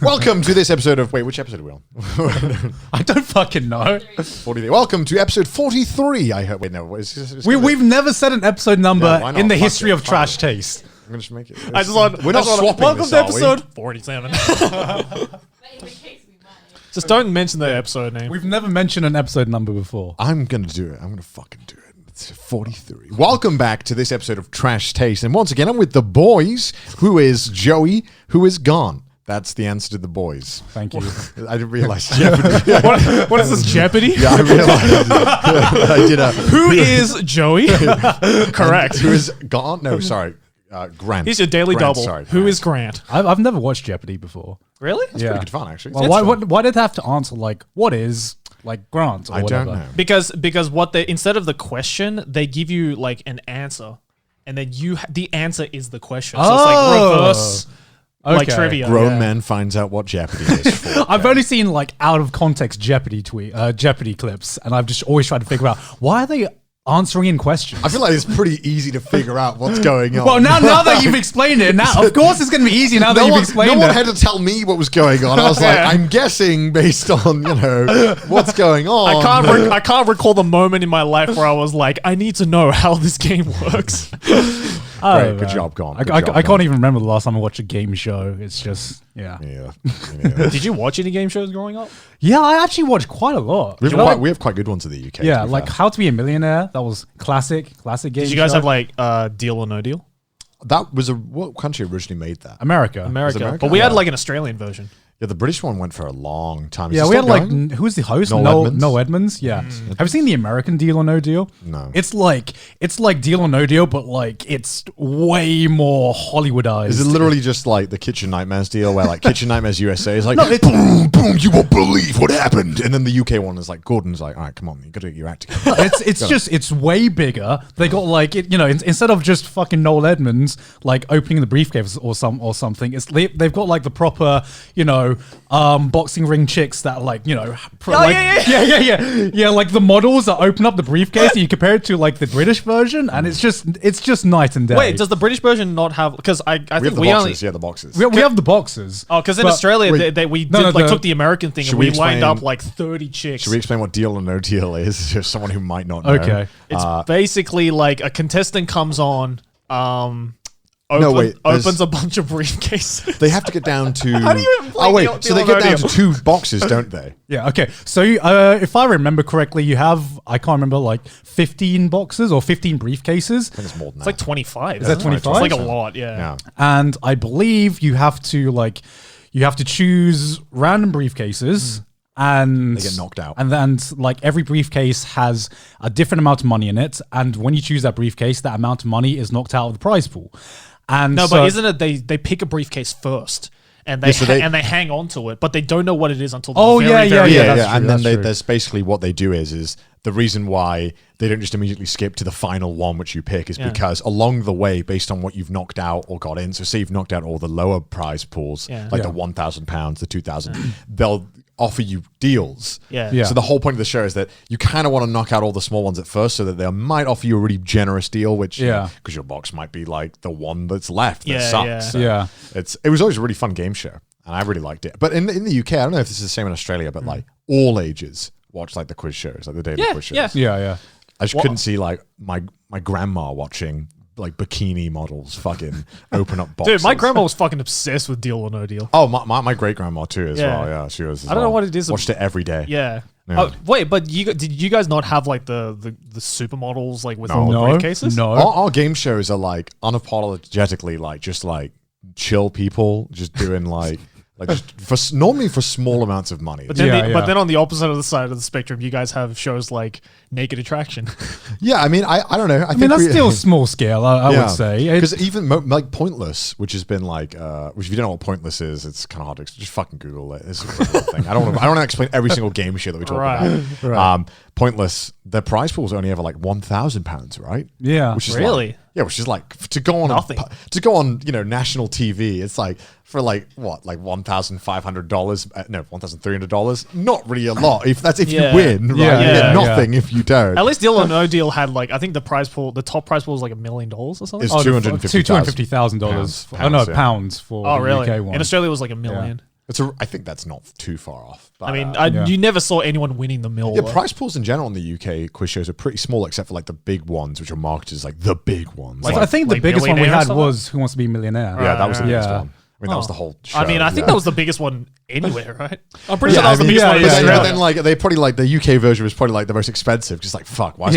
Welcome to this episode of... Wait, which episode are we on? I don't fucking know. 43. Welcome to episode 43. I hope... Wait, no. We've never said an episode number Yeah, why not? in the Fuck history it, of fuck Trash it. Taste. I'm going to make it... I just want. We're not swapping Welcome this, to are we? episode 47. Just don't mention the episode name. We've never mentioned an episode number before. I'm going to do it. I'm going to fucking do it. It's 43. Welcome back to this episode of Trash Taste. And once again, I'm with the boys, who is Joey, who is gone. That's the answer to the boys. Thank you. I didn't realize Jeopardy. What is this, Jeopardy? Yeah, I realized. I did a... Who is Joey? Correct. Who is gone? No, sorry. Grant. He's your daily Grant, double. sorry. Who is Grant? I've never watched Jeopardy before. Really? It's pretty good fun, actually. Well, why did they have to answer like what is like Grant or I whatever? don't know. Because what they, instead of the question, they give you like an answer, and then the answer is the question. So it's like reverse like Okay. trivia. Grown Yeah. man finds out what Jeopardy is for. I've only seen like out of context Jeopardy Jeopardy clips, and I've just always tried to figure out why are they answering in questions. I feel like it's pretty easy to figure out what's going on. well, now that you've explained it, now of course it's going to be easy now that you've explained no one it. had to tell me what was going on. I was like, Yeah. I'm guessing based on, what's going on. I can't recall the moment in my life where I was like, I need to know how this game works. Great, good job, Gon. Good I job, can't Gon. even remember the last time I watched a game show. It's just yeah. Yeah. Did you watch any game shows growing up? Yeah, I actually watched quite a lot. We have quite good ones in the UK. Yeah, to be like fair. How to Be a Millionaire. That was classic game. Did you guys show. have like Deal or No Deal? that was what country originally made that? America? America. America? But we had Yeah. like an Australian version. Yeah, the British one went for a long time. Is Yeah, it we had still like going? who's the host? Noel Edmonds? Noel Edmonds. Yeah. Have you seen the American Deal or No Deal? No. It's like Deal or No Deal, but like it's way more Hollywoodized. Is it literally just like the Kitchen Nightmares deal where like Kitchen Nightmares USA is like, boom, boom, you won't believe what happened. And then the UK one is like, Gordon's like, all right, come on, you got to get your act together. it's way bigger. They got like instead of just fucking Noel Edmonds like opening the briefcase or something, they've got like the proper boxing ring chicks that are like yeah, like the models that open up the briefcase and you compare it to like the British version and it's just night and day. Wait, does the British version not have? Because I We have think the we only. boxes. Yeah, the boxes. we have the boxes. Oh, because in But- Australia wait. we No, took the American thing Should and we we lined explain- up like 30 chicks. Should we explain what Deal or No Deal is? Just someone who might not know. Okay. It's basically like a contestant comes on, wait, opens a bunch of briefcases. They have to get down to... How do you even play Oh, wait, Deal so they or get No down Deal? to 2 boxes, don't they? Yeah, okay. So if I remember correctly, you have, I can't remember, like 15 boxes or 15 briefcases. I think it's more than It's that. like 25. Is that isn't it? 25? It's like a lot, yeah. Yeah. And I believe you have to choose random briefcases. And They get knocked out. And then like every briefcase has a different amount of money in it. And when you choose that briefcase, that amount of money is knocked out of the prize pool. And No, so- but isn't it they pick a briefcase first and they, Yeah, so they- and they hang on to it, but they don't know what it is until the Oh, very, yeah, very Yeah, end. that's yeah. true, And that's then true. there's basically what they do is the reason why they don't just immediately skip to the final one which you pick is Yeah. because along the way, based on what you've knocked out or got in, so say you've knocked out all the lower prize pools, Yeah. like Yeah. the £1,000, the 2,000, they'll offer you deals. Yeah. Yeah. So the whole point of the show is that you kind of want to knock out all the small ones at first so that they might offer you a really generous deal, which, Yeah. because your box might be like the one that's left that Yeah, sucks. yeah. So Yeah. it was always a really fun game show, and I really liked it. But in the UK, I don't know if this is the same in Australia, but like all ages watch like the quiz shows, like the daily Yeah, quiz shows. yeah. Yeah. I just couldn't see like my grandma watching like bikini models fucking open up boxes. Dude, my grandma was fucking obsessed with Deal or No Deal. Oh, my great grandma too as Yeah. well. Yeah, she was. As I don't know well. what it is. Watched it every day. Yeah. Yeah. Oh, wait, but did you guys not have like the supermodels like with all the No. briefcases? No. Our game shows are like unapologetically like just like chill people just doing like just normally for small amounts of money. But then, Yeah, but yeah. then on the opposite of the side of the spectrum, you guys have shows like Naked Attraction. Yeah, I mean, I don't know. I mean, that's still small scale, I would say. Because even like Pointless, which has been like, which if you don't know what Pointless is, it's kind of hard to just fucking Google it. It's a real thing. I don't want to explain every single game show that we talk Right. about. Pointless, the prize pool is only ever like £1,000, right? Yeah. Which is Really? like, yeah, which is like to go on Nothing. national TV. It's like for like what, like $1,500? No, $1,300. Not really a lot. If Yeah. you win, right? Yeah, You yeah, get nothing if you don't. At least Deal or No Deal had like I think the top prize pool was like $1 million or something. It's Oh, $250,000. $250,000. Pounds, Oh no, yeah. pounds for Oh the really? UK one. In Australia it was like $1 million. I think that's not too far off. But, I mean, Yeah. you never saw anyone winning the mill. yeah, though. prize pools in general in the UK quiz shows are pretty small, except for like the big ones, which are marketed as like the big ones. Like, I think the like biggest one we Millionaire or had something? was Who Wants to Be a Millionaire. yeah, that was the Yeah. biggest one. I mean, that was the whole show. I mean, I think yeah. that was the biggest one anywhere, right? I'm pretty Yeah, sure that was I mean, the biggest yeah, one in yeah, But Australia. then like they probably like the UK version was probably like the most expensive. Just like fuck, why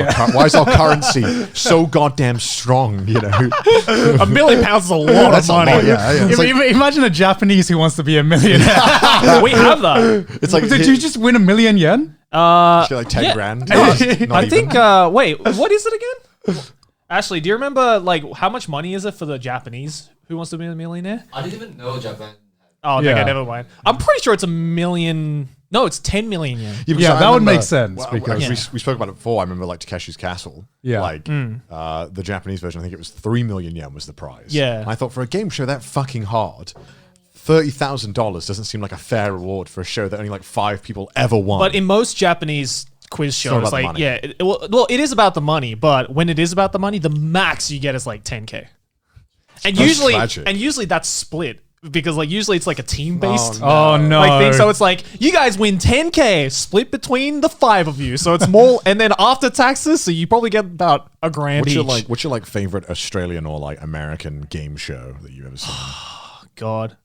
is our currency so goddamn strong? You know, £1 million is a lot That's of a money. lot, yeah. It's like, Imagine a Japanese who wants to be a millionaire. We have that. it's like Did you just win $1 million yen? like 10 yeah. grand? I Not even. think. Wait, what is it again? Ashley, do you remember like how much money is it for the Japanese Who Wants to Be a Millionaire? I didn't even know Japan. Oh, okay, Yeah. never mind. I'm pretty sure it's $1 million. No, it's 10 million yen. because Yeah, I that would remember- make sense, well, because- we spoke about it before. I remember like Takeshi's Castle. Yeah. like the Japanese version. I think it was 3 million yen was the prize. Yeah. And I thought for a game show that fucking hard, $30,000 doesn't seem like a fair reward for a show that only like 5 people ever won. But in most Japanese quiz not shows, about the like money. yeah, well, it is about the money. But when it is about the money, the max you get is like 10K, and That's tragic. usually that's split because like usually it's like a team based. Oh no. Like thing. So it's like you guys win 10K split between the 5 of you. So it's more, and then after taxes, so you probably get about $1,000 each. what's your like favorite Australian or like American game show that you've ever seen? God,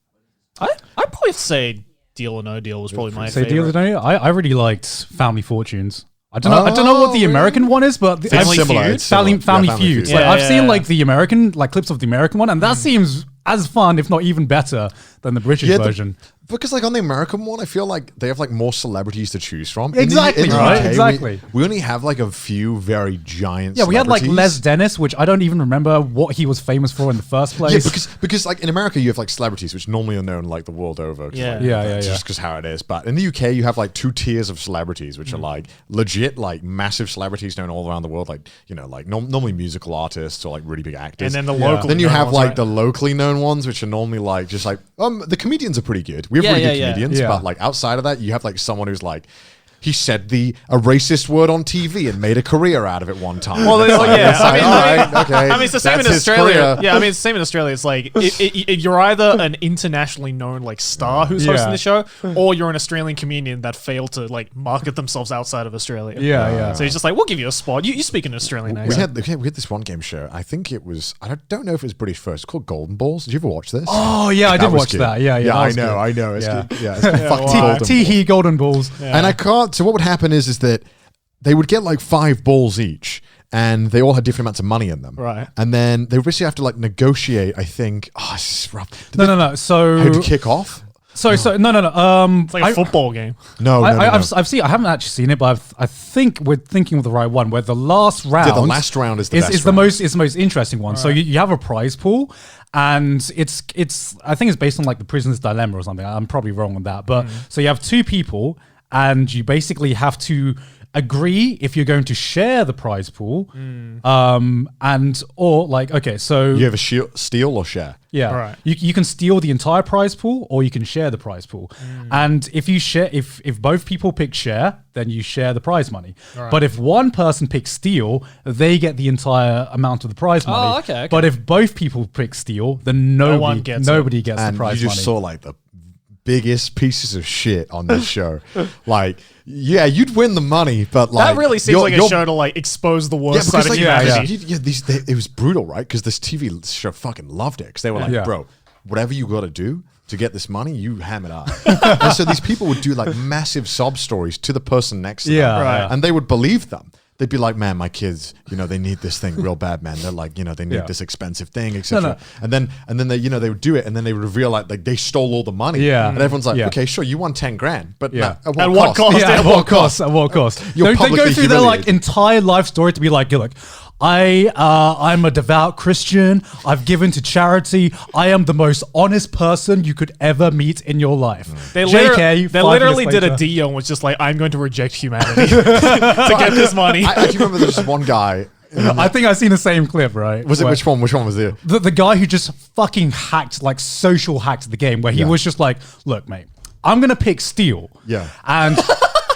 I'd probably say Deal or No Deal was probably my Say favorite. deal or no? I really liked Family Fortunes. I don't know what the American one is, but Family It's similar, Feud? it's similar. Family Yeah, Feuds. Feud. Like Yeah, I've seen yeah. like the American like clips of the American one, and that seems as fun, if not even better, than the British Yeah, version. Because like on the American one, I feel like they have like more celebrities to choose from. Exactly, right, UK, exactly. We only have like a few very giant. Yeah, we had like Les celebrities. Dennis, which I don't even remember what he was famous for in the first place. Yeah, because like in America you have like celebrities which normally are known like the world over. 'cause, Yeah. like, Yeah, that's yeah, Just because how it is. But in the UK you have like 2 tiers of celebrities which are like legit like massive celebrities known all around the world. Like you know like normally musical artists or like really big actors. And then the Yeah. local. Then you have ones, like right? the locally known ones, which are normally like just like the comedians are pretty good. We have Yeah, really good yeah, yeah. comedians, Yeah. but like outside of that, you have like someone who's like he said a racist word on TV and made a career out of it one time. Well, It's yeah, like, it's I like, mean, all right, okay. I mean, it's the same that's in his Australia. career. Yeah, I mean, it's the same in Australia. It's like you're either an internationally known like star who's hosting Yeah. the show, or you're an Australian comedian that failed to like market themselves outside of Australia. Yeah. So he's just like, we'll give you a spot. You speak an Australian We accent. had this one game show. I think it was. I don't know if it was British first. It's called Golden Balls. Did you ever watch this? Oh yeah, I That did was watch good. that. Yeah, Yeah, that I was know. good. I know. It's Yeah. good. Yeah, it's good. Fucking why? Golden Balls. Tee golden balls. And I can't. So what would happen is that they would get like 5 balls each, and they all had different amounts of money in them. Right. And then they would basically have to like negotiate. I think. Oh, this is rough. No. So How to kick off? no. It's like a football game. No, no, no, no. I've seen. I haven't actually seen it, but I think we're thinking of the right one. Where the last round, the last round is the best is the round. most is the most interesting one. So you have a prize pool, and it's I think it's based on like the Prisoner's Dilemma or something. I'm probably wrong on that, but so you have 2 people, and you basically have to agree if you're going to share the prize pool, and or like okay, so You have a steal or share. yeah, Right. you can steal the entire prize pool, or you can share the prize pool. And if you share, if both people pick share, then you share the prize money. But if one person picks steal, they get the entire amount of the prize money. okay. But if both people pick steal, then one gets nobody gets And the prize you just money. saw like the biggest pieces of shit on this show. Like, yeah, you'd win the money, but like That really seems you're- like a you're- show to like expose the Yeah, worst side because of like, humanity. it was brutal, right? Because this TV show fucking loved it because they were like, Yeah. bro, whatever you got to do to get this money, you ham it up. And so these people would do like massive sob stories to the person next to Yeah, them, right. and they would believe them. They'd be like, man, my kids, they need this thing real bad, man. They're like, they need Yeah. this expensive thing, etc. No. And then they, they would do it, and then they would reveal like they stole all the money. Yeah. And everyone's like, Yeah. okay, sure, you won 10 grand, but Yeah. no, At what cost? Yeah, at what cost? At what cost? You're They go publicly through their like humiliated. entire life story to be like, look, I'm a devout Christian. I've given to charity. I am the most honest person you could ever meet in your life. They, JK, they 5 literally minutes did a later. deal and was just like, I'm going to reject humanity to get this money. I actually remember there's this one guy. I think I've seen the same clip, right? Was it Where- which one? Which one was it? The guy who just fucking hacked, like social hacked the game, where he Yeah. was just like, look, mate, I'm going to pick steal. Yeah. And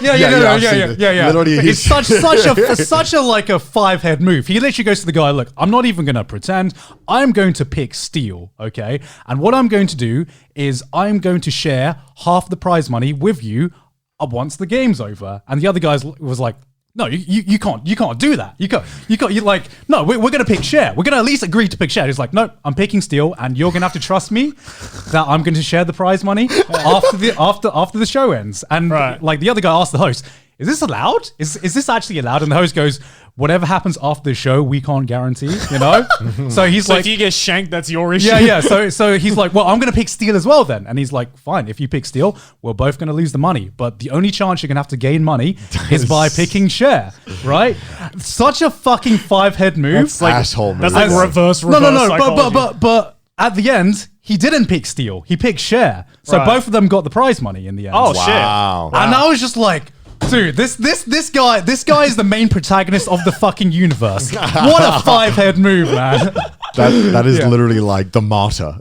I've seen it. Literally, It's such a like a 5-head move. He literally goes to the guy, look, I'm not even gonna pretend. I'm going to pick steal, okay? And what I'm going to do is I'm going to share half the prize money with you once the game's over. And the other guy was like, no, you can't do that. You're like, no, we're going to pick share. We're going to at least agree to pick share. He's like, no, I'm picking steal, and you're going to have to trust me that I'm going to share the prize money after the show ends. And like the other guy asked the host, is this allowed? Is this actually allowed? And the host goes, whatever happens after the show, we can't guarantee, you know? So he's So like, if you get shanked, that's your issue. yeah. So he's like, well, I'm going to pick steal as well then. And he's like, fine, if you pick steal, we're both going to lose the money. But the only chance you're going to have to gain money is by picking share, right? Such a fucking 5-head move. That's like asshole move. That's like reverse No. psychology. But at the end, he didn't pick steal. He picked share. So both of them got the prize money in the end. Oh, Wow. And I was just like, dude, this guy is the main protagonist of the fucking universe. What a 5-head move, man. That is literally like the martyr.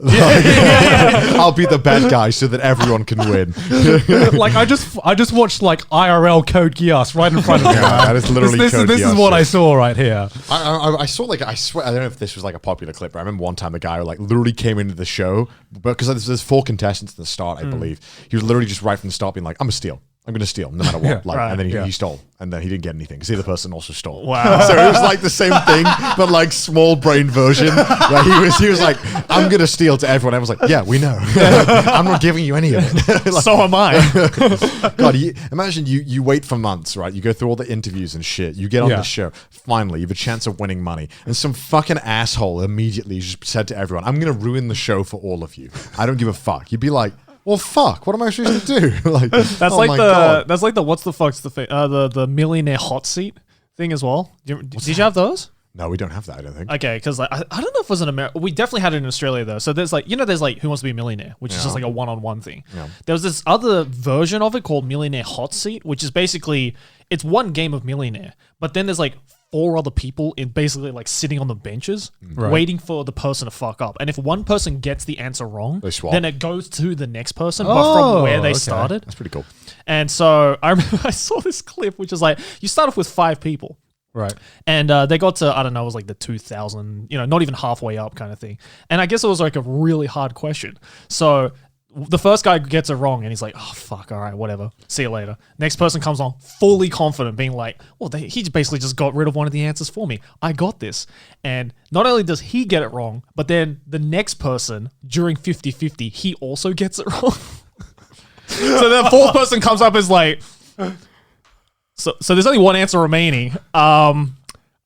I'll be the bad guy so that everyone can win. Like I just watched like IRL Code Geass right in front of me. Yeah, that is literally this Code is Geass what I shit. saw right here. I saw like, I swear, I don't know if this was like a popular clip, but I remember one time a guy like literally came into the show, because there's 4 contestants at the start, I believe. He was literally just right from the start being like, I'm going to steal no matter what. And then he stole, and then he didn't get anything because the other person also stole. Wow. So it was like the same thing, but like small brain version. Where he was like, I'm going to steal to everyone. I was like, yeah, we know. I'm not giving you any of it. Like, So am I. God, imagine you wait for months, right? You go through all the interviews and shit. You get on the show. Finally, you have a chance of winning money. And some fucking asshole immediately just said to everyone, I'm going to ruin the show for all of you. I don't give a fuck. You'd be like, well, fuck. What am I supposed to do? Like That's oh like my the God. that's like the what's the fuck's the millionaire hot seat thing as well. Did you have those? No, we don't have that. I don't think. Okay, because like I don't know if it was in America. We definitely had it in Australia though. So there's like there's like Who Wants to Be a Millionaire, which is just like a one-on-one thing. Yeah. There was this other version of it called Millionaire Hot Seat, which is basically it's one game of Millionaire, but then there's like 4 other people in basically like sitting on the benches waiting for the person to fuck up. And if one person gets the answer wrong, They swap. then it goes to the next person, but from where they started. That's pretty cool. And so I remember I saw this clip, which is like you start off with 5 people. Right. And they got to, I don't know, it was like the 2000, not even halfway up kind of thing. And I guess it was like a really hard question. So the first guy gets it wrong and he's like, oh, fuck, all right, whatever. See you later. Next person comes on fully confident, being like, well, he basically just got rid of one of the answers for me. I got this. And not only does he get it wrong, but then the next person during 50-50, he also gets it wrong. So the 4th person comes up as like, so there's only one answer remaining. I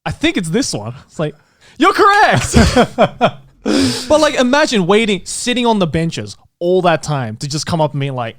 think it's this one. It's like, you're correct. But like, imagine sitting on the benches all that time to just come up and be like,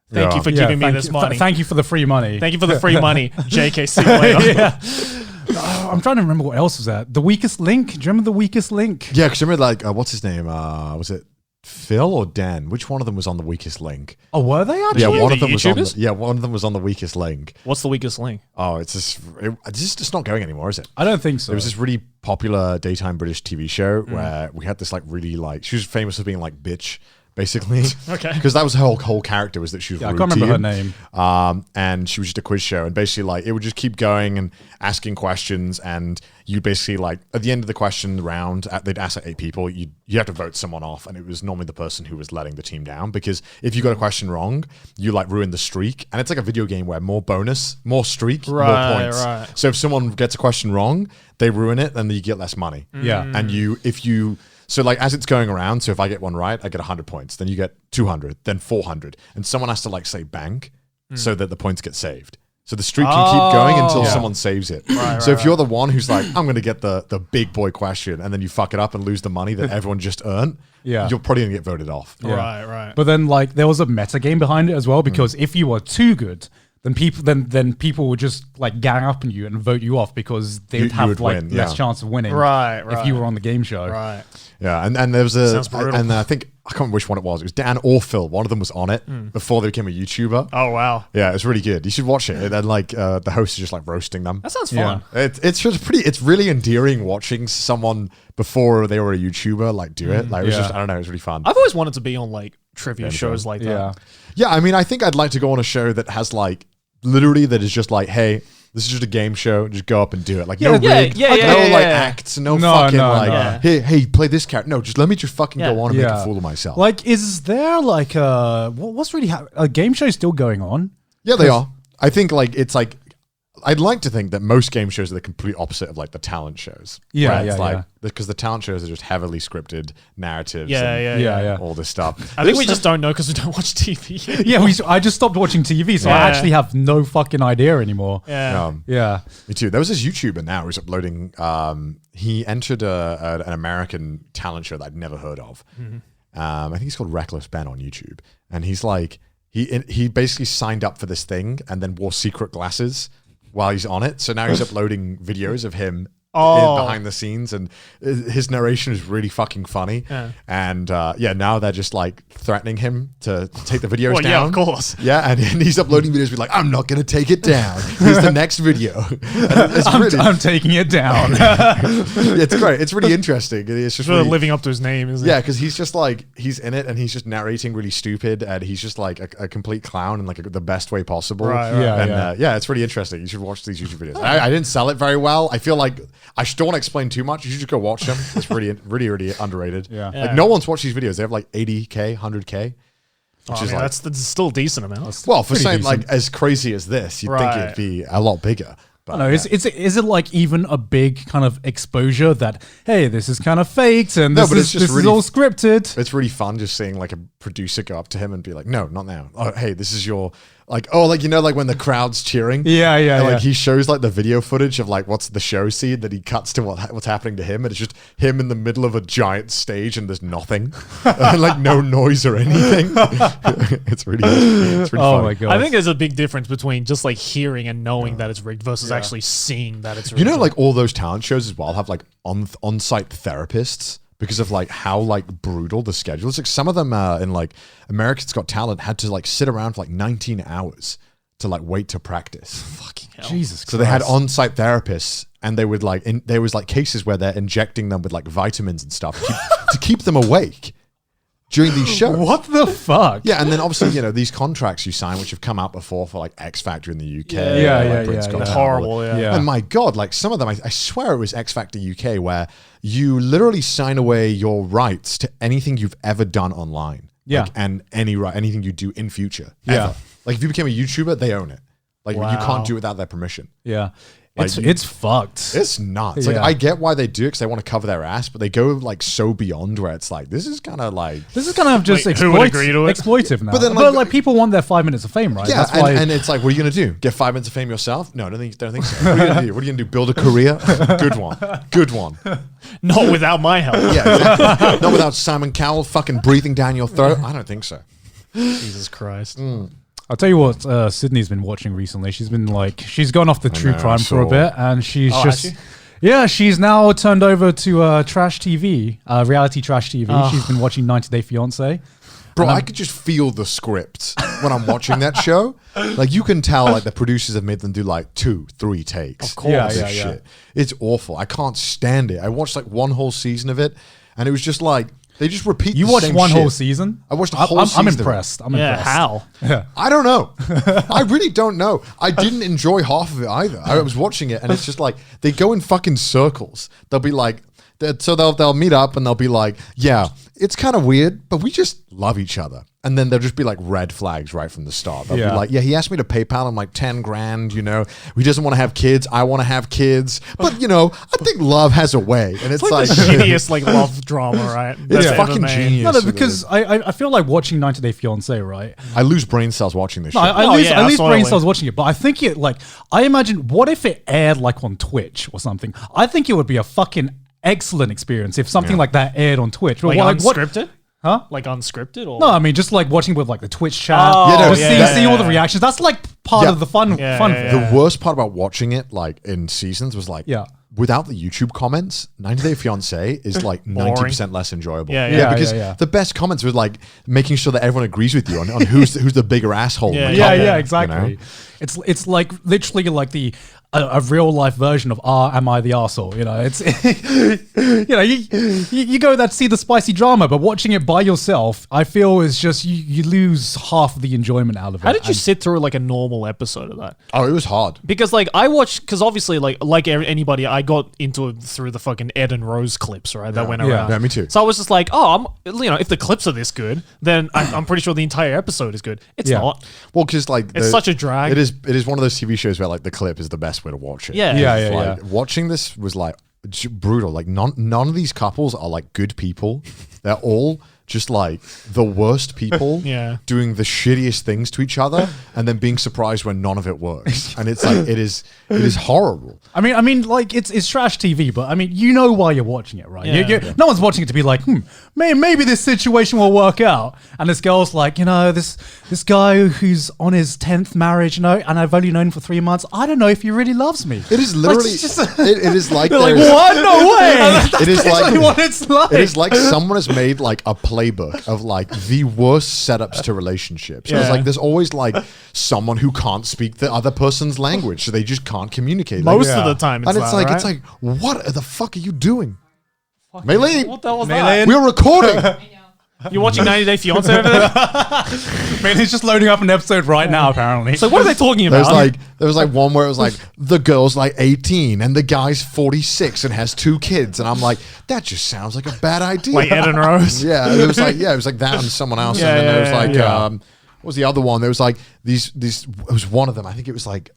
thank you for giving me this money. Thank you for the free money. Thank you for the free money. JK, see you later. Yeah. I'm trying to remember what else was that. The Weakest Link. Do you remember The Weakest Link? Yeah, because I remember like what's his name? Was it Phil or Dan? Which one of them was on The Weakest Link? Oh, were they actually? Yeah, one The of them was on. YouTubers? One of them was on The Weakest Link. What's the weakest link? Oh, it's just not going anymore, is it? I don't think so. There was this really popular daytime British TV show where we had this like really like she was famous for being like bitch. Basically, Okay. because that was her whole character was that she was. I rude can't to remember you. her name. And she was just a quiz show, and basically like it would just keep going and asking questions, and you basically like at the end of the question round, they'd ask like 8 people. You have to vote someone off, and it was normally the person who was letting the team down because if you got a question wrong, you like ruin the streak, and it's like a video game where more bonus, more streak, more points. Right. So if someone gets a question wrong, they ruin it, then you get less money. Yeah. And so like as it's going around, so if I get one right, I get 100 points. Then you get 200, then 400, and someone has to like say bank so that the points get saved. So the streak can keep going until someone saves it. So if you're the one who's like, I'm going to get the big boy question, and then you fuck it up and lose the money that everyone just earned, you're probably going to get voted off. Yeah. Right. But then, like, there was a meta game behind it as well because if you were too good, then people would just like gang up on you and vote you off because they would have would like win, less yeah. chance of winning. Right. If you were on the game show. Right. Yeah, and there was Sounds brutal. and I think I can't remember which one it was. It was Dan or Phil. One of them was on it before they became a YouTuber. Oh, wow. Yeah, it's really good. You should watch it. And then like the host is just like roasting them. That sounds Yeah. fun. It's just pretty. It's really endearing watching someone before they were a YouTuber like do it. Like it was just I don't know. It was really fun. I've always wanted to be on like trivia shows like that. Yeah. Yeah, I mean, I think I'd like to go on a show that has like literally that is just like, hey, this is just a game show. Just go up and do it. Like Yeah, no yeah, rigged, yeah, no yeah, like yeah. acts, no, No, fucking no, like, no. hey, play this character. No, just let me just fucking go on and make Yeah. a fool of myself. Like, is there like what's really a game show still going on? yeah, they are. I think like it's like I'd like to think that most game shows are the complete opposite of like the talent shows. Yeah, where it's yeah, like yeah. because the talent shows are just heavily scripted narratives. Yeah, and yeah. all this stuff. I think we just don't know because we don't watch TV. Yeah, I just stopped watching TV, so I Yeah. actually have no fucking idea anymore. Yeah. Yeah. Me too. There was this YouTuber now who's uploading. He entered an American talent show that I'd never heard of. I think he's called Reckless Ben on YouTube, and he's like he basically signed up for this thing and then wore secret glasses while he's on it. So now he's uploading videos of him behind the scenes, and his narration is really fucking funny. Yeah. And now they're just like threatening him to take the videos Well, down. yeah, of course. Yeah, and he's uploading videos. Be like, I'm not gonna take it down. Here's the next video. And it's really, I'm taking it down. it's great. It's really interesting. It's just Really really, living up to his name, isn't yeah, it? because he's just like he's in it and he's just narrating really stupid, and he's just like a complete clown in like the best way possible. Right, right. And Yeah. it's really interesting. You should watch these YouTube videos. I didn't sell it very well. I feel like I just don't want to explain too much. You should just go watch them. It's really, really, really underrated. Yeah. Like no one's watched these videos. They have like 80K, 100K. I Which mean, is like, that's still a decent amount. well, for pretty saying decent. like as crazy as this, you'd think Right. it'd be a lot bigger. But I don't know. Is it like even a big kind of exposure that, hey, this is kind of faked and No, this but it's is just this is really- all scripted? it's really fun just seeing like a producer go up to him and be like, no, not now. Oh, hey, this is your like, oh, like, you know, like when the crowd's cheering. Yeah, yeah, And, like yeah. he shows like the video footage of like what's the show scene that he cuts to what's happening to him, and it's just him in the middle of a giant stage and there's nothing, and, like no noise or anything. It's really Oh funny. my god! I think there's a big difference between just like hearing and knowing that it's rigged versus actually seeing that it's rigged. You know, like all those talent shows as well have like on-site therapists because of like how like brutal the schedule is. Like some of them in like America's Got Talent had to like sit around for like 19 hours to like wait to practice. fucking hell. Jesus Christ. So they had on-site therapists, and they would like there was like cases where they're injecting them with like vitamins and stuff to keep them awake during these shows. What the fuck? Yeah, and then obviously, you know, these contracts you sign, which have come out before for like X Factor in the UK. Yeah, like yeah, Britain's yeah, Got yeah. Talent. Horrible, yeah. Yeah. And my God, like some of them, I swear it was X Factor UK, where you literally sign away your rights to anything you've ever done online. Yeah. Like, and anything you do in future. Yeah. Ever. Like if you became a YouTuber, they own it. Like you Wow. can't do it without their permission. Yeah. Like, It's fucked. It's nuts. Like Yeah. I get why they do it because they want to cover their ass, but they go like so beyond where it's like this is kind of like This is kind of just Wait, who would agree to it? exploitive now. But then, but like- people want their 5 minutes of fame, right? yeah, That's why. and it's like, what are you gonna do? Get 5 minutes of fame yourself? No, I don't think so. What are you gonna do? What are you gonna do? Build a career? Good one. Not without my help. Yeah, exactly. Not without Simon Cowell fucking breathing down your throat. I don't think so. Jesus Christ. I'll tell you what Sydney's been watching recently. She's been like, she's gone off the true know, I crime for a saw. bit, and she's Oh, just. has she? Yeah, she's now turned over to trash TV, reality trash TV. She's been watching 90 Day Fiance. Bro, I could just feel the script when I'm watching that show. Like you can tell, like the producers have made them do like 2-3 takes. Of course. Yeah, yeah, yeah. It's awful. I can't stand it. I watched like one whole season of it, and it was just like they just repeat. You the watched same one shit. whole season? I watched a I'm- whole I'm season of it. impressed. I'm Yeah, impressed. how? I don't know. I really don't know. I didn't enjoy half of it either. I was watching it, and it's just like they go in fucking circles. They'll be like, they'll meet up, and they'll be like, yeah, it's kind of weird, but we just love each other. And then there'll just be like red flags right from the start. They'll Yeah. be like, yeah, he asked me to PayPal him like 10 grand, you know, he doesn't want to have kids. I want to have kids. But, you know, I think love has a way. And it's, It's like the shittiest like love drama, right? it's That's fucking ever made. genius. No, because I feel like watching 90 Day Fiance, right? I lose brain cells watching this No, shit. I Oh, lose, yeah, I lose brain absolutely. cells watching it, but I think it like I imagine what if it aired like on Twitch or something. I think it would be a fucking excellent experience if something Yeah. like that aired on Twitch. But Like what- unscripted? Huh? Like unscripted or No, I mean just like watching with like the Twitch chat, Oh, Yeah, no, just yeah, seeing all the yeah. reactions. That's like part Yeah. of the fun. Yeah, fun. yeah, bit. yeah. The worst part about watching it, like in seasons, was like, Yeah. without the YouTube comments, 90 Day Fiance is like 90% less enjoyable. Yeah, yeah. because Yeah. the best comments were like making sure that everyone agrees with you on who's the bigger asshole. in Yeah, the Yeah, comment, yeah, you exactly. know? It's like literally like the a real life version of am I the arsehole? You know, it's you know, you go there to see the spicy drama, but watching it by yourself, I feel is just you lose half of the enjoyment out of it. How did you sit through like a normal episode of that? Oh, it was hard. Because like I watched, because obviously like anybody, I got into it through the fucking Ed and Rose clips, right? That went around. Yeah, me too. So I was just like, if the clips are this good, then I'm pretty sure the entire episode is good. It's Yeah. not. Well, because like It's such a drag. It is one of those TV shows where like the clip is the best way to watch it. Yeah. Yeah, yeah, Like, yeah. watching this was like brutal. Like none of these couples are like good people. They're all just like the worst people Yeah. doing the shittiest things to each other and then being surprised when none of it works. And it's like it is horrible. I mean, like it's trash TV, but I mean, you know why you're watching it, right? Yeah. No one's watching it to be like, maybe this situation will work out. And this girl's like, you know, this guy who's on his 10th marriage, you know, and I've only known him for 3 months. I don't know if he really loves me. It is literally it is like They're like, there's- what? No way. It is like what it's like. It is like someone has made like a playbook of like the worst setups to relationships. Yeah. It's like there's always like someone who can't speak the other person's language, so they just can't communicate. Most Like, of the time, and it's like right? what the fuck are you doing? Maylene, What the hell was Maylene? we're recording. that? You're watching 90 Day Fiance over there? Man, he's just loading up an episode right now, apparently. So what are they talking There about? was like one where it was like the girl's like 18 and the guy's 46 and has 2 kids, and I'm like, that just sounds like a bad idea. Like Ed and Rose? Yeah, it was like that and someone else, Yeah, and then there was yeah, like yeah. what was the other one? There was like these. It was one of them. I think it was like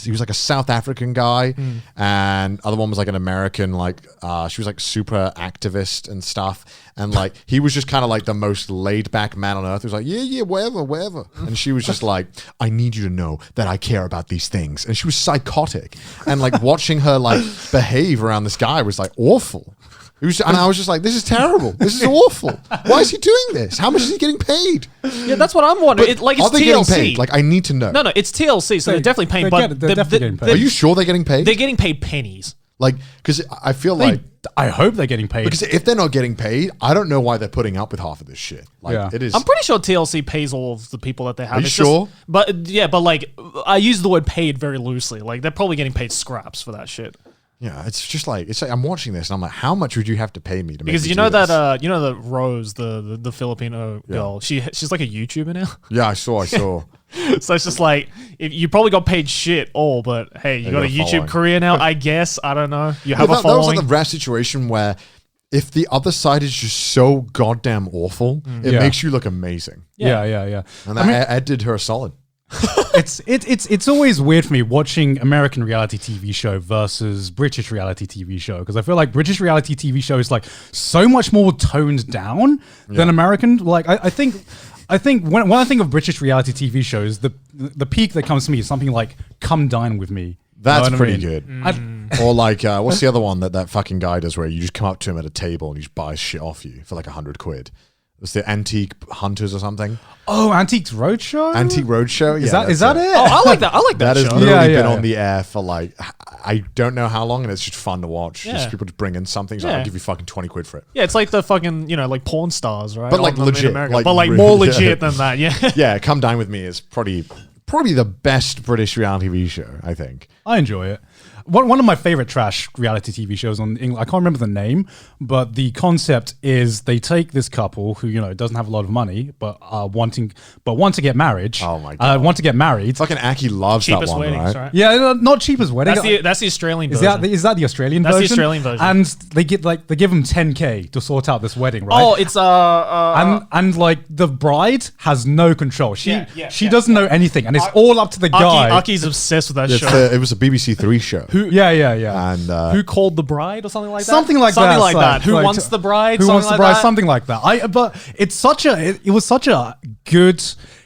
he was like a South African guy, and other one was like an American. Like she was like super activist and stuff, and like he was just kind of like the most laid back man on earth. He was like, yeah, whatever, and she was just like, I need you to know that I care about these things, and she was psychotic, and like watching her like behave around this guy was like awful. And I was just like, this is terrible. This is awful. Why is he doing this? How much is he getting paid? Yeah, that's what I'm wondering. It's Are they getting TLC. paid? Like, I need to know. No, it's TLC, so they're definitely paying. they're But definitely getting paid. Are you sure they're getting paid? They're getting paid pennies. Like, because I feel like, I hope they're getting paid. because if they're not getting paid, I don't know why they're putting up with half of this shit. Like, Yeah. it is. I'm pretty sure TLC pays all of the people that they have. Are you It's just- sure? but like I use the word paid very loosely. Like they're probably getting paid scraps for that shit. Yeah, it's just like, it's like I'm watching this and I'm like, how much would you have to pay me to make Because me you do know this? that the Rose, the Filipino girl, she's like a YouTuber now. Yeah, I saw. So it's just like if you probably got paid shit all, but hey, you got a got a YouTube following. career now. I guess I don't know. You Yeah, have a that was following. like a rare situation where if the other side is just so goddamn awful, it Yeah. makes you look amazing. yeah. And that Ed did her a solid. It's always weird for me watching American reality TV show versus British reality TV show, because I feel like British reality TV show is like so much more toned down than American. Like I think when I think of British reality TV shows, the peak that comes to me is something like Come Dine With Me. That's You know what I pretty mean? good. Or like, what's the other one that fucking guy does where you just come up to him at a table and he just buys shit off you for like £100? It's the Antique Hunters or something. Oh, Antiques Roadshow. Antique Roadshow. Is Yeah, that that's it? Oh, I like that. I like that, That has show. literally Yeah, been yeah. on the air for like, I don't know how long, and it's just fun to watch. Yeah. Just people just bring in something. So Yeah. I'll give you fucking 20 quid for it. Yeah, it's like the fucking like porn stars, right? But, like, in legit, America. like, but like really- more yeah. legit than that. Yeah. Yeah, Come Dine With Me is probably the best British reality TV show, I think. I enjoy it. One of my favorite trash reality TV shows on England, I can't remember the name, but the concept is they take this couple who, you know, doesn't have a lot of money, but want to get married. Oh my God. Want to get married. Fucking Aki loves Cheapest that one, weddings, right? right? Yeah, not cheap as wedding. That's the Australian Is version. that the Australian That's the version? Australian version. And they give them $10K to sort out this wedding, right? Oh, it's and like the bride has no control. She Yeah, doesn't know anything, and it's all up to the guy. Aki's obsessed with that It's show. it was a BBC Three show. Yeah. And Who called the bride or something like that? Something like that. Something like that. like- Who like- wants the bride? Who Something wants the like bride? that. Something like that. But it was such a good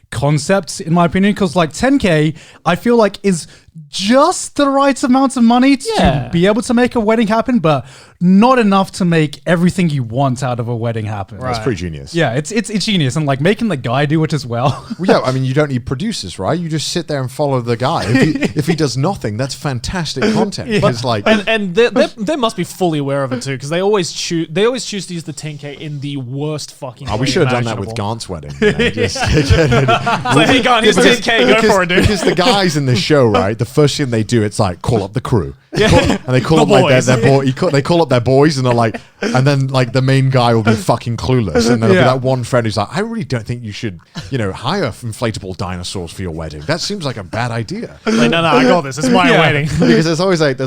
concept in my opinion, because like 10K, I feel like is just the right amount of money Yeah. to be able to make a wedding happen, but not enough to make everything you want out of a wedding happen. Right. That's pretty genius. Yeah, it's genius, and like making the guy do it as well. Well, yeah, I mean, you don't need producers, right? You just sit there and follow the guy. If he does nothing, that's fantastic content. It's like, And they must be fully aware of it too, because they always choose to use the 10K in the worst fucking. we way should have done that with imaginable. Gaunt's wedding. You know, just- It's like, hey, Gaunt, here's 10K, go for it, dude. Because the guys in this show, right? the first thing they do, it's like call up the crew. Yeah. And they call The up like boys. their boy. They call up their boys, and they're like, and then like the main guy will be fucking clueless, and there'll be that one friend who's like, I really don't think you should, hire inflatable dinosaurs for your wedding. That seems like a bad idea. Like, no, I got this. It's my wedding. Because there's always that.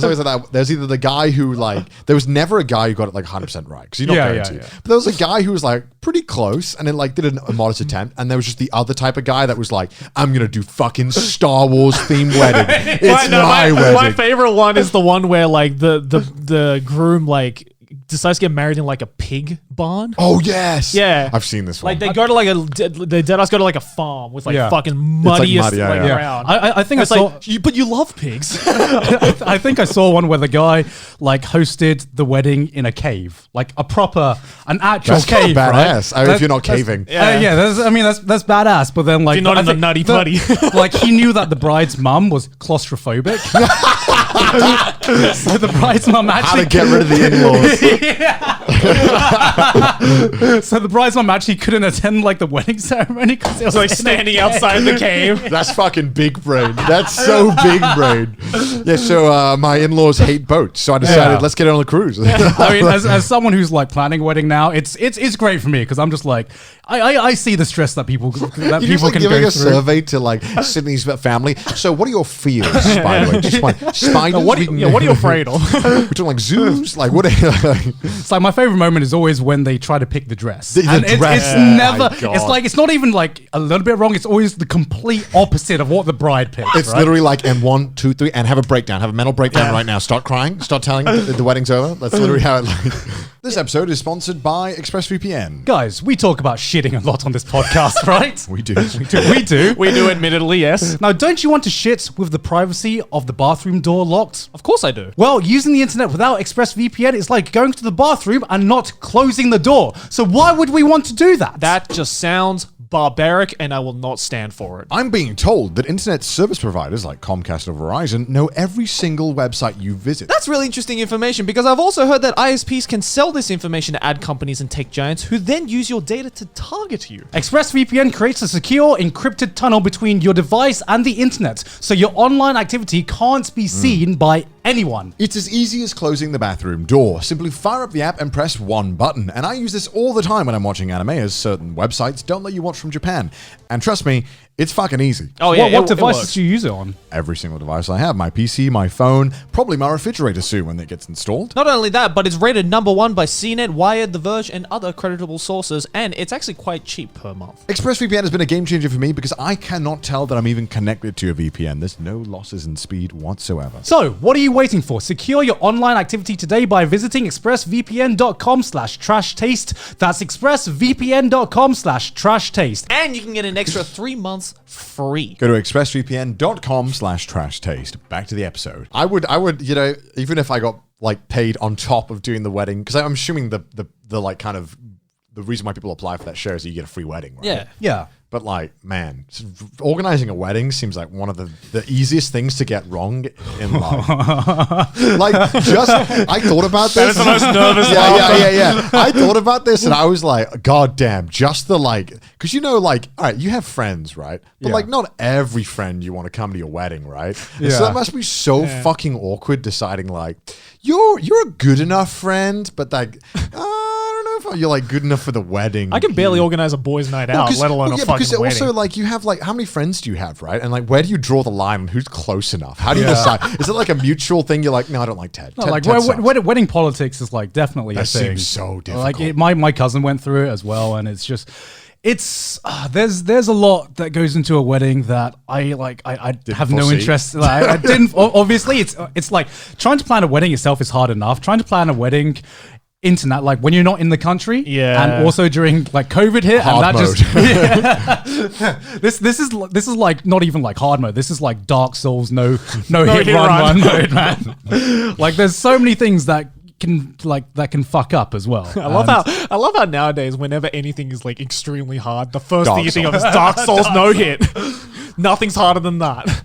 There's either the guy who like, there was never a guy who got it like 100% right because you're not guaranteed. But there was a guy who was like pretty close and then like did a modest attempt, and there was just the other type of guy that was like, I'm gonna do fucking Star Wars themed wedding. It's my wedding. My favorite one is the one where like the groom like decides to get married in like a pig barn. Oh yes, Yeah. I've seen this one. Like they go to like the Deadites go to like a farm with like fucking muddiest muddy, yeah. ground. I think It's I saw. like, but you love pigs. I think I saw one where the guy like hosted the wedding in a cave, like an actual That's kinda cave. badass. Right? If you're not caving. That's badass. But then like, If you're not I in the think nutty putty. like he knew that the bride's mum was claustrophobic, so the bride's mum How actually to get rid of the in-laws. so the bride's mum actually couldn't attend like the wedding ceremony because it was like in a standing cave. outside the cave. That's fucking big brain. That's so big brain. Yeah, so my in-laws hate boats, so I decided let's get on the cruise. I mean, as someone who's like planning a wedding now, it's great for me because I'm just like I see the stress that people You're just like can giving go a through. survey to like Sydney's family. So what are your fears, by the way? Just one. Spiders? What are you afraid of? We're talking like zoos? Like what are It's like my favorite moment is always when they try to pick the dress. The And dress. It's Oh never. my God. It's like it's not even like a little bit wrong. It's always the complete opposite of what the bride picked. It's right? literally like, and 1, 2, 3, and have a breakdown. Have a mental breakdown right now. Start crying. Start telling the wedding's over. That's literally how it like. This episode is sponsored by ExpressVPN. Guys, we talk about shitting a lot on this podcast, right? We do. We do. We do, admittedly, yes. Now, don't you want to shit with the privacy of the bathroom door locked? Of course I do. Well, using the internet without ExpressVPN is like going to the bathroom and not closing the door. So why would we want to do that? That just sounds barbaric, and I will not stand for it. I'm being told that internet service providers like Comcast or Verizon know every single website you visit. That's really interesting information because I've also heard that ISPs can sell this information to ad companies and tech giants who then use your data to target you. ExpressVPN creates a secure, encrypted tunnel between your device and the internet, so your online activity can't be seen by anyone. It's as easy as closing the bathroom door. Simply fire up the app and press one button. And I use this all the time when I'm watching anime, as certain websites don't let you watch from Japan. And trust me, it's fucking easy. Oh yeah, What it devices works. do you use it on? Every single device I have, my PC, my phone, probably my refrigerator soon when it gets installed. Not only that, but it's rated #1 by CNET, Wired, The Verge, and other creditable sources, and it's actually quite cheap per month. ExpressVPN has been a game changer for me because I cannot tell that I'm even connected to a VPN. There's no losses in speed whatsoever. So, what are you waiting for? Secure your online activity today by visiting expressvpn.com/trashtaste. That's expressvpn.com/trashtaste. And you can get an extra 3 months free. Go to expressvpn.com/trashtaste. Back to the episode. I would, even if I got like paid on top of doing the wedding, because I'm assuming the like kind of the reason why people apply for that share is that you get a free wedding, right? Yeah. Yeah. But like, man, organizing a wedding seems like one of the easiest things to get wrong in life. I thought about this. That is the most nervous Yeah. I thought about this and I was like, God damn, just the like, because all right, you have friends, right? But Yeah. like, not every friend you want to come to your wedding, right? And Yeah. so that must be so fucking awkward deciding like, you're a good enough friend, but like, I don't know if you're like good enough for the wedding. I can barely organize a boys' night out, let alone a fucking because wedding. also like you have like how many friends do you have, right? And like where do you draw the line on who's close enough? How do you decide? Is it like a mutual thing? You're like, no, I don't like Ted. No, Ted, like Ted sucks. wedding politics is like definitely a That thing. seems so Like difficult. my cousin went through it as well, and it's just there's a lot that goes into a wedding that I have no foresee. interest. Like, I didn't obviously it's like trying to plan a wedding itself is hard enough. Trying to plan a wedding internet, like when you're not in the country, Yeah. and also during like COVID hit, Hard and that mode. just this is like not even like hard mode. This is like Dark Souls, no hit hit run run. mode, man. Like there's so many things that can fuck up as well. I love how nowadays, whenever anything is like extremely hard, the first thing you think of is Dark Souls no hit. Nothing's harder than that.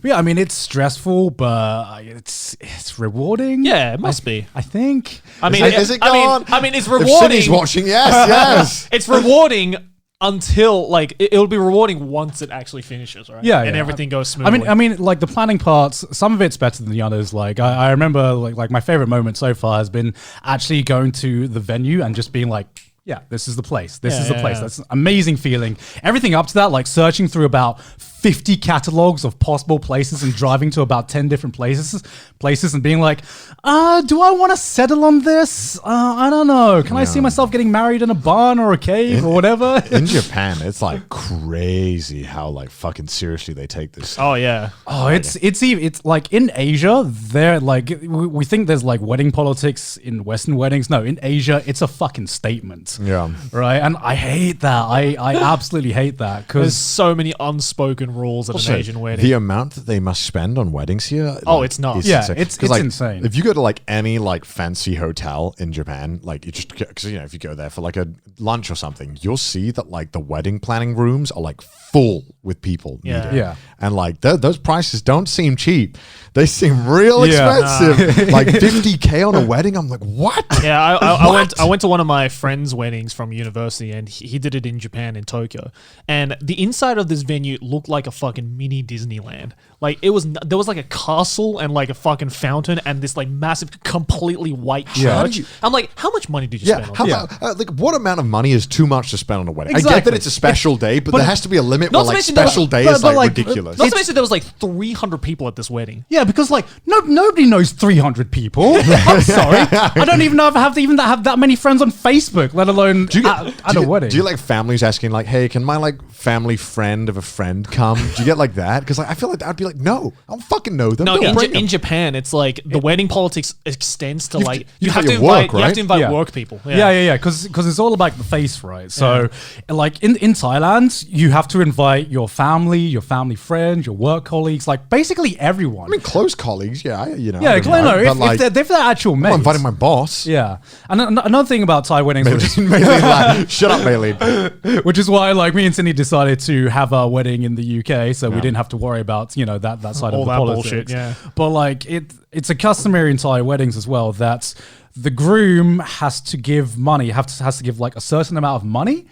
Yeah, I mean it's stressful, but it's rewarding. Yeah, it must be. I think. I mean, Is it gone? I mean, it's If rewarding. City's watching, yes. It's rewarding until like it'll be rewarding once it actually finishes, right? Yeah, and yeah. everything goes smoothly. I mean, like the planning parts. Some of it's better than the others. Like I remember, like my favorite moment so far has been actually going to the venue and just being like, yeah, this is the place. This is the place. That's an amazing feeling. Everything up to that, like searching through about 50 catalogs of possible places and driving to about 10 different places and being like, do I want to settle on this? I don't know. Can I see myself getting married in a barn or a cave or whatever? In Japan, it's like crazy how like fucking seriously they take this. oh yeah, Oh, it's like in Asia, they're like we think there's like wedding politics in Western weddings. No, in Asia, it's a fucking statement. Yeah. Right, and I hate that. I absolutely hate that there's because so many unspoken rules at Also, an Asian wedding. the amount that they must spend on weddings here. Oh, like, it's nuts. is Yeah, insane. it's 'Cause, like, insane. If you go to like any like fancy hotel in Japan, like you just because if you go there for like a lunch or something, you'll see that like the wedding planning rooms are like full with people. Yeah. needing. Yeah. and like those prices don't seem cheap. They seem real Yeah. expensive. Like 50K on a wedding. I'm like, what? Yeah, I What? went to one of my friends' weddings from university, and he did it in Japan, in Tokyo. And the inside of this venue looked like a fucking mini Disneyland. Like there was like a castle and like a fucking fountain and this like massive, completely white Yeah. How church. did you- I'm like, how much money did you Yeah, spend on how that? about like what amount of money is too much to spend on a wedding? I get Exactly. that it's a special day, but there has to be a limit Not where to like mention there- special day but- is but, like like, ridiculous. Not to mention there was like 300 people at this wedding. yeah, because like nobody knows 300 people. I'm sorry, I don't even know if I have that many friends on Facebook, let alone Do you at a wedding. Do you like families asking like, "Hey, can my like family friend of a friend come?" Do you get like that? Because like I feel like I'd be like, "No, I don't fucking know them." No, Don't in, bring them." in Japan, it's like the wedding politics extends to You've- like you've have got to your invite work, you have right? to invite Yeah. work people. Yeah, because it's all about the face, right? So, like in Thailand, you have to invite your family friends, your work colleagues, like basically everyone. I mean, close colleagues, yeah, I yeah, don't no, know, but, if, like, if they're actual mates. I'm inviting my boss. Yeah, and another thing about Thai weddings, which is, Maylene, like, shut up, Maylene. which is why like me and Cindy decided to have our wedding in the UK, so we didn't have to worry about that side All of the that politics. bullshit, yeah. But like it's a customary in Thai weddings as well that the groom has to give money, has to give like a certain amount of money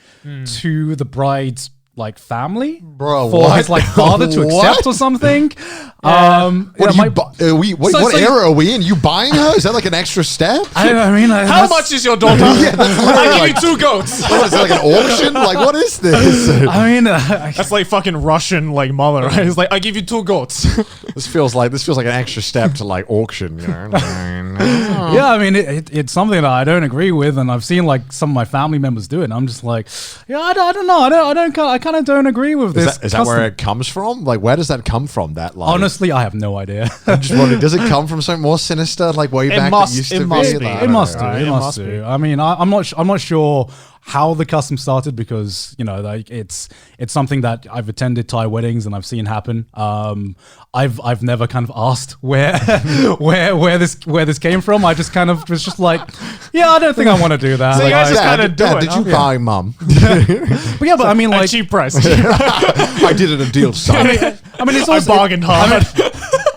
to the bride's like family Bro, for what? his like father to What? accept or something. What, yeah, what so- era are we in? You buying her? Is that like an extra step? I mean, How that's- much is your daughter? I give you 2 goats. What is it, like an auction? Like, what is this? I mean, That's like fucking Russian like mother, right? It's like I give you 2 goats. This feels like an extra step to like auction. You know? yeah, I mean, it's something that I don't agree with, and I've seen like some of my family members do it. And I'm just like, yeah, I don't know, I kind of don't agree with this. Is that where it comes from? Like, where does that come from? That like, Honestly, I have no idea. I'm just wondering, does it come from something more sinister, like way back must- that used it to must be? be. Like, I It don't must know. do. Right, It it must must do. be. I mean, I'm not sure how the custom started because like it's something that I've attended Thai weddings and I've seen happen. I've never kind of asked where where this came from. I just kind of was just like, yeah, I don't think I want to do that. So you Like, guys just Dad, kinda do Dad, it, did huh? you buy, Mum? but yeah, but I mean, At like, cheap price. I did it a deal, son. I mean, it's I also bargained hard.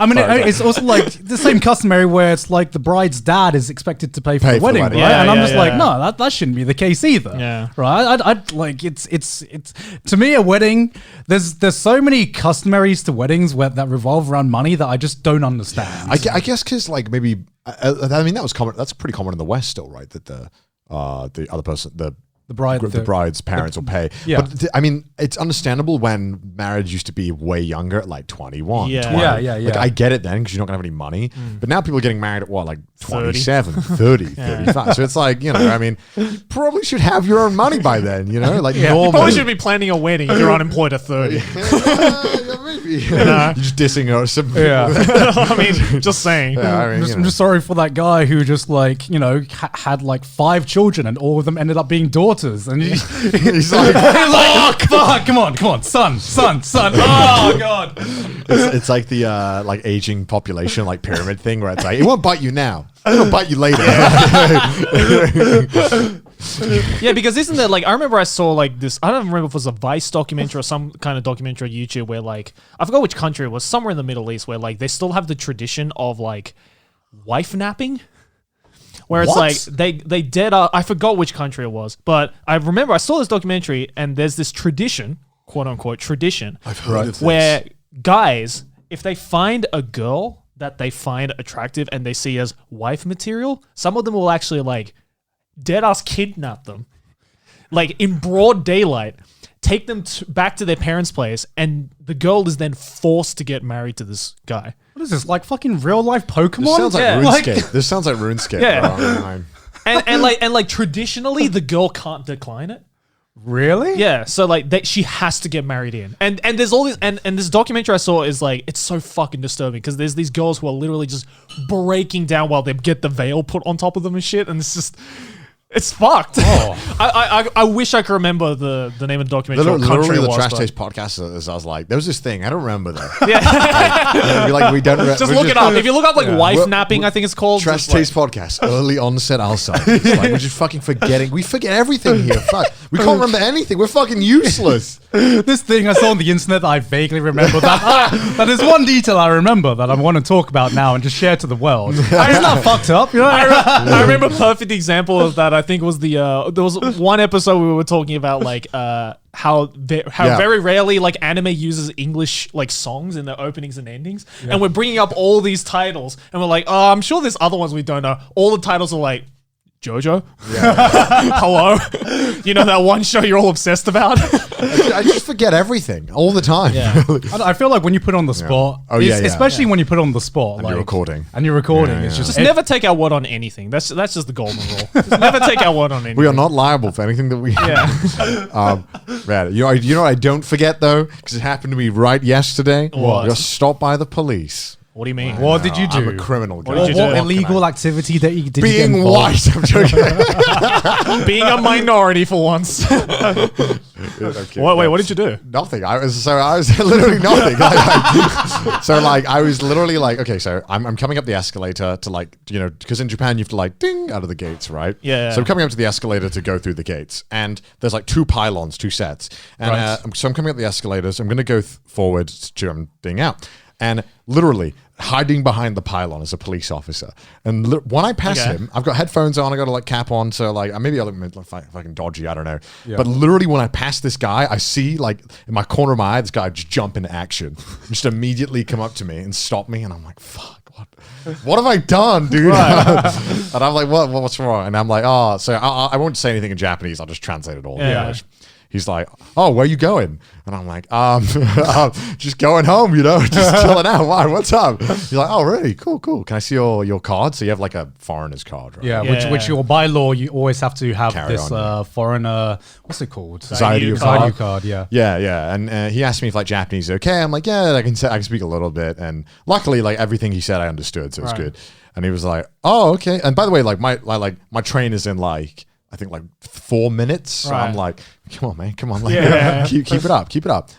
I mean, Sorry, it's also like the same customary where it's like the bride's dad is expected to pay for Pay the for the wedding, wedding. right? Yeah, and I'm yeah, just yeah. like, no, that shouldn't be the case either. Yeah. Right? I'd like it's to me a wedding. There's so many customaries to weddings that revolve around money that I just don't understand. I guess because like maybe I mean that was common. That's pretty common in the West still, right? That the other person the bride, the bride's parents will pay. Yeah. But I mean, it's understandable when marriage used to be way younger, at like 21, Yeah. 20. Yeah. Like, I get it then because you're not going to have any money. But now people are getting married at what, like 27, 30, 35. So it's like, I mean, you probably should have your own money by then, like You normally. probably should be planning a wedding if you're unemployed at 30. Yeah, maybe. You're just dissing her. I mean, just saying. Yeah, I mean, I'm just sorry for that guy who just like had like 5 children and all of them ended up being daughters, and he's like, fuck, come on, son. Oh god. it's like the like aging population like pyramid thing where it's like it won't bite you now, it'll bite you later. Yeah, because isn't there like I remember I saw like this, I don't remember if it was a Vice documentary or some kind of documentary on YouTube where like I forgot which country it was, somewhere in the Middle East where like they still have the tradition of like wife napping, where it's What? like they dead up. I forgot which country it was, but I remember I saw this documentary, and there's this tradition, quote unquote tradition, I've heard of this. where guys, if they find a girl that they find attractive and they see as wife material, some of them will actually like dead ass kidnap them, like in broad daylight, take them back to their parents' place, and the girl is then forced to get married to this guy. What is this, like fucking real life Pokemon? This sounds like Yeah. RuneScape. This sounds like RuneScape. Yeah. bro. And like traditionally, the girl can't decline it. Really? Yeah, so like she has to get married in, and there's all these, and this documentary I saw is like, it's so fucking disturbing because there's these girls who are literally just breaking down while they get the veil put on top of them and shit, and it's just. It's fucked. Oh. I wish I could remember the name of the documentary. What country Literally, it the was, Trash but- Taste podcast. I was like, there was this thing. I don't remember that. like we don't. Just look it up. If you look up like wife We're- napping, I think it's called. Trash just, like- Taste podcast. Early onset Alzheimer's. Like, we're just fucking forgetting. We forget everything here. Fuck. We can't remember anything. We're fucking useless. This thing I saw on the internet that I vaguely remember that there's one detail I remember that I want to talk about now and just share to the world. Isn't that fucked up? You know? I remember a perfect example of that. I think was the there was one episode we were talking about like how very rarely like anime uses English like songs in their openings and endings, and we're bringing up all these titles, and we're like, oh, I'm sure there's other ones we don't know. All the titles are like JoJo, hello, you know that one show you're all obsessed about. I just forget everything all the time. Yeah. I feel like when you put on the spot, Oh, yeah, yeah. especially when you put on the spot, And like, you're recording. and you're recording, Yeah, it's yeah. just Just never take our word on anything. That's just the golden rule. Just never take our word on anything. We are not liable for anything that we. Yeah. Man, you know what I don't forget though, because it happened to me right yesterday. What? You're stopped by the police. What do you mean? What did you do? I'm a criminal. What guy. did you What do? illegal activity that you did? you get Being involved? white. I'm joking. Being a minority for once. Okay, Wait, what did you do? Nothing. I was literally nothing. I was literally like, okay, so I'm coming up the escalator to like, you know, because in Japan you have to like ding out of the gates, right? Yeah. So I'm coming up to the escalator to go through the gates, and there's like two pylons, two sets, and Right. so I'm coming up the escalators. I'm gonna go forward to ding out, and literally hiding behind the pylon is a police officer. And when I pass Okay. him, I've got headphones on, I got a like cap on, so like maybe I look like fucking dodgy, I don't know. Yeah. But literally when I pass this guy, I see like in my corner of my eye, this guy just jump into action, just immediately come up to me and stop me, and I'm like, fuck, what have I done, dude? And I'm like, what's wrong? And I'm like, oh, so I won't say anything in Japanese, I'll just translate it all in Yeah. English. He's like, oh, where are you going? And I'm like, just going home, you know, just chilling out. Why? What's up? He's like, oh, really? Cool. Can I see your card? So you have like a foreigner's card, right? Yeah, Yeah. which your by law you always have to have Carry this on. foreigner. What's it called? Zairyu Zairyu card. Yeah. Yeah. And he asked me if like Japanese is okay. I'm like, yeah, I can speak a little bit. And luckily, like everything he said, I understood, so it was Right. good. And he was like, oh, okay. And by the way, like my train is in like, I think like 4 minutes. So Right. I'm like, come on, man, come on, like, Yeah. keep it up.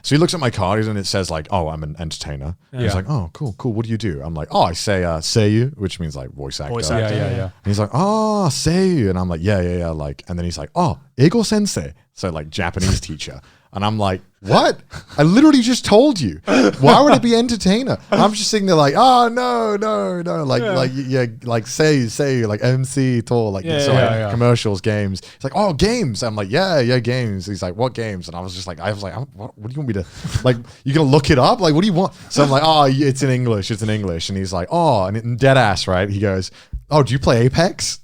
So he looks at my card and it says like, oh, I'm an entertainer. He's Yeah. like, oh, cool. What do you do? I'm like, oh, I say you, which means like voice actor. Voice Yeah, actor. yeah, yeah. And he's like, oh, seiyu. And I'm like, yeah. Like, and then he's like, oh, Eigo sensei. So like Japanese teacher. And I'm like, what? I literally just told you. Why would it be entertainer? I'm just sitting there like, oh, no. Like say, like MC, tour, like, so like yeah. commercials, games. He's like, oh, games. I'm like, yeah, games. He's like, what games? And I was like, what do you want me to, like, you gonna look it up? Like, what do you want? So I'm like, oh, it's in English. And he's like, oh, and in dead ass, right? He goes, oh, do you play Apex?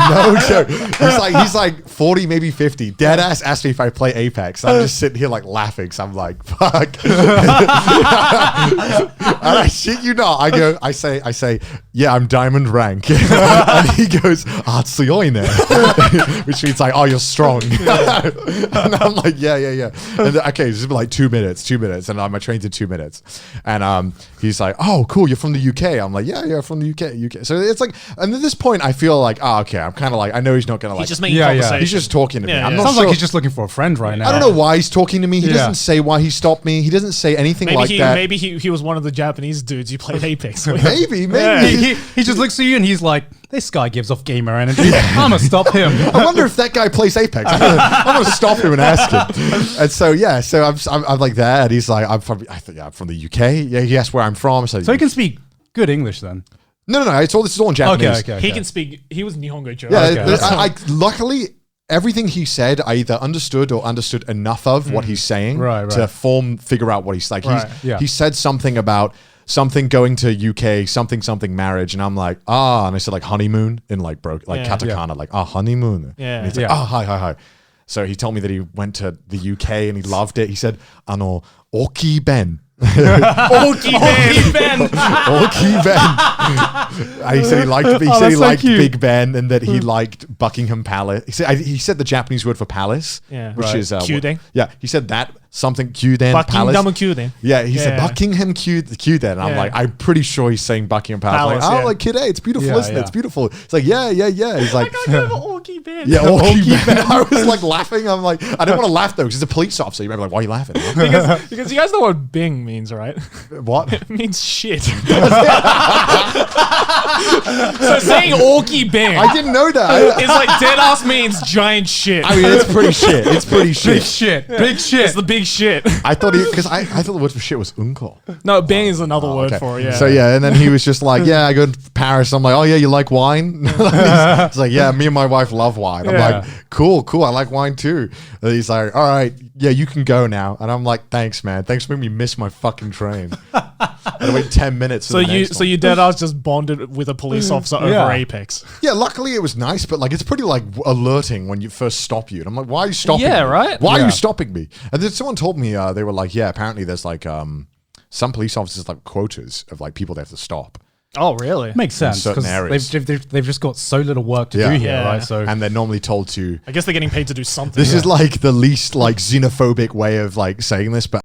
No joke. He's like 40, maybe 50. Dead ass asked me if I play Apex. I'm just sitting here like laughing. So I'm like, fuck. And I shit you not. I say, yeah, I'm diamond rank. And he goes, tsuyoi ne. Which means like, oh, you're strong. And I'm like, yeah. And okay, this is like 2 minutes. And my train's in 2 minutes. And he's like, oh, cool, you're from the UK. I'm like, yeah, from the UK. So it's like, and at this point, I feel like, okay, I'm kind of like, I know he's not going to like, He's just making Yeah, yeah. conversation. he's just talking to me. Yeah, I'm yeah. not Sounds sure. like he's just looking for a friend right now. I don't know why he's talking to me. He Yeah. doesn't say why he stopped me. He doesn't say anything like that. Maybe he was one of the Japanese dudes you played Apex with. Maybe. Yeah. He just looks at you and he's like, this guy gives off gamer energy. I'm gonna stop him. I wonder if that guy plays Apex. I'm gonna stop him and ask him. And so yeah, so I'm like that. And he's like, I'm from the UK. Yeah, he asked where I'm from. So you can speak good English then. No. This is all in Japanese. Okay. He can speak. He was Nihongo Joe. Yeah, Okay. I luckily everything he said, I either understood or understood enough of what he's saying Right. to figure out what he's like. Right. Yeah. He said something about something going to UK, something marriage, and I'm like, and I said like honeymoon in like Yeah. katakana, like honeymoon. Yeah. And he's like, hi. So he told me that he went to the UK and he loved it. He said, Oki Ben. Oki Ben. Oki Ben. And he said he liked. He said that's he so liked cute. Big Ben and that he liked Buckingham Palace. He said the Japanese word for palace, Yeah. which Right. is Kyuden. Yeah, he said that something Kyuden Buckingham Palace. Kyuden. Yeah, he said Yeah. Buckingham Kyuden. And I'm Yeah. like, I'm pretty sure he's saying Buckingham Palace. Palace, yeah. Like kid, hey, it's beautiful, Yeah, isn't it? yeah. It's beautiful. It's like, yeah. He's like, Oki Ben. yeah, Oki Ben. I was like laughing. I'm like, I don't want to laugh though because he's a police officer. You remember like, why are you laughing? Because you guys know what Bing means, right? What? It means shit. So saying Oki Bing I didn't know that. is like dead ass means giant shit. I mean, it's pretty shit. It's pretty shit. Big shit. It's the big shit. I thought because I thought the word for shit was uncle. No, Bing is another word Okay. for it. Yeah. So yeah, and then he was just like, yeah, I go to Paris. I'm like, oh yeah, you like wine? He's like, yeah, me and my wife love wine. I'm Yeah. like, cool, I like wine too. And he's like, all right, yeah, you can go now. And I'm like, thanks, man. Thanks for making me miss my fucking train. I had to wait 10 minutes. For So the you, next so one. you dead ass just bonded with a police officer over Yeah. Apex. Yeah, luckily it was nice, but like it's pretty like alerting when you first stop you. And I'm like, why are you stopping Yeah, me? right? Why are Yeah. you stopping me? And then someone told me they were like, yeah, apparently there's like some police officers like quotas of like people they have to stop. Oh, really? Makes sense certain because areas. they've just got so little work to Yeah. do here, Yeah. right? So And they're normally told to I guess they're getting paid to do something. this is like the least like xenophobic way of like saying this, but